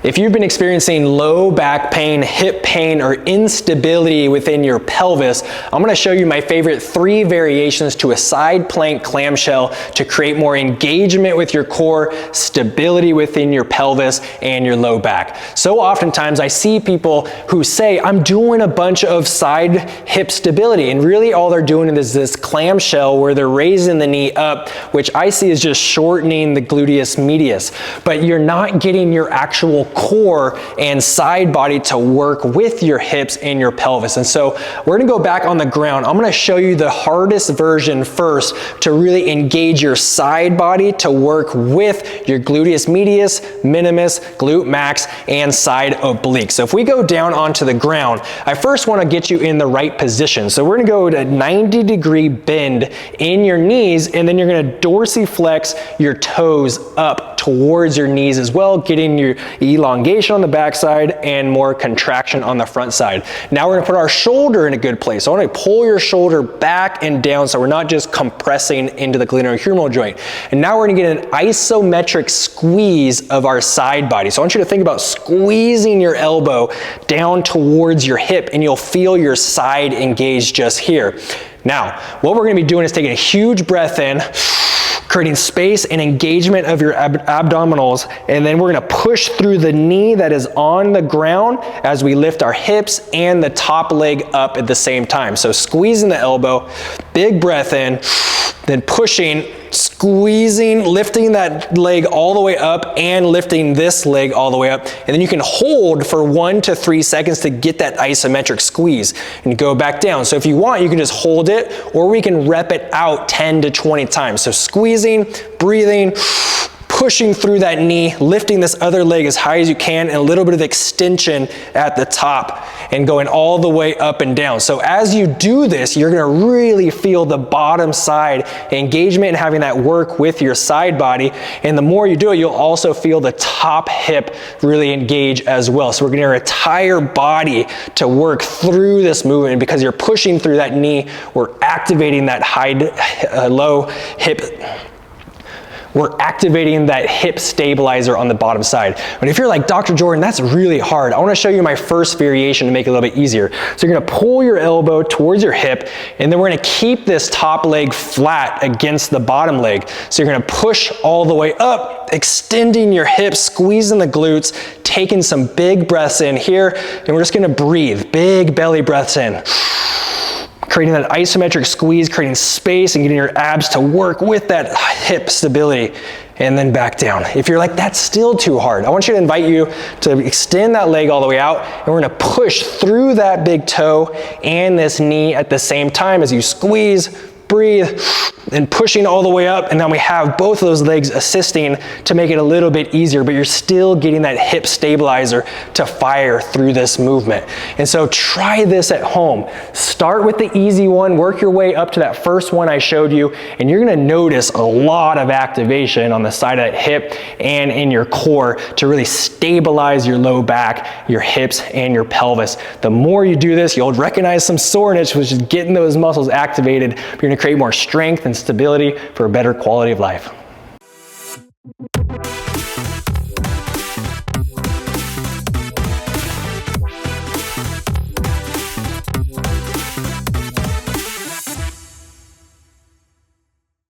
If you've been experiencing low back pain, hip pain, or instability within your pelvis, I'm gonna show you my favorite 3 variations to a side plank clamshell to create more engagement with your core, stability within your pelvis, and your low back. So oftentimes I see people who say, I'm doing a bunch of side hip stability, and really all they're doing is this clamshell where they're raising the knee up, which I see is just shortening the gluteus medius, but you're not getting your actual core and side body to work with your hips and your pelvis. And so we're gonna go back on the ground. I'm gonna show you the hardest version first to really engage your side body to work with your gluteus medius, minimus, glute max, and side oblique. So if we go down onto the ground, I first wanna get you in the right position. So we're gonna go to 90-degree bend in your knees, and then you're gonna dorsiflex your toes up towards your knees as well, getting your elongation on the backside and more contraction on the front side. Now we're gonna put our shoulder in a good place. So I wanna pull your shoulder back and down so we're not just compressing into the glenohumeral joint. And now we're gonna get an isometric squeeze of our side body. So I want you to think about squeezing your elbow down towards your hip, and you'll feel your side engage just here. Now, what we're gonna be doing is taking a huge breath in, creating space and engagement of your abdominals, and then we're gonna push through the knee that is on the ground as we lift our hips and the top leg up at the same time. So squeezing the elbow, big breath in, then pushing, squeezing, lifting that leg all the way up and lifting this leg all the way up. And then you can hold for 1 to 3 seconds to get that isometric squeeze and go back down. So if you want, you can just hold it, or we can rep it out 10 to 20 times. So squeezing, breathing, pushing through that knee, lifting this other leg as high as you can, and a little bit of extension at the top and going all the way up and down. So as you do this, you're gonna really feel the bottom side engagement and having that work with your side body. And the more you do it, you'll also feel the top hip really engage as well. So we're getting our entire body to work through this movement, and because you're pushing through that knee, we're activating that low hip. We're activating that hip stabilizer on the bottom side. But if you're like, Dr. Jordan, that's really hard, I wanna show you my first variation to make it a little bit easier. So you're gonna pull your elbow towards your hip, and then we're gonna keep this top leg flat against the bottom leg. So you're gonna push all the way up, extending your hips, squeezing the glutes, taking some big breaths in here, and we're just gonna breathe, big belly breaths in. Creating that isometric squeeze, creating space and getting your abs to work with that hip stability, and then back down. If you're like, that's still too hard, I want you to invite you to extend that leg all the way out, and we're gonna push through that big toe and this knee at the same time as you squeeze, breathe, and pushing all the way up, and then we have both of those legs assisting to make it a little bit easier, but you're still getting that hip stabilizer to fire through this movement. And so try this at home. Start with the easy one, work your way up to that first one I showed you, and you're gonna notice a lot of activation on the side of that hip and in your core to really stabilize your low back, your hips, and your pelvis. The more you do this, you'll recognize some soreness, which is getting those muscles activated. You're gonna create more strength and stability for a better quality of life.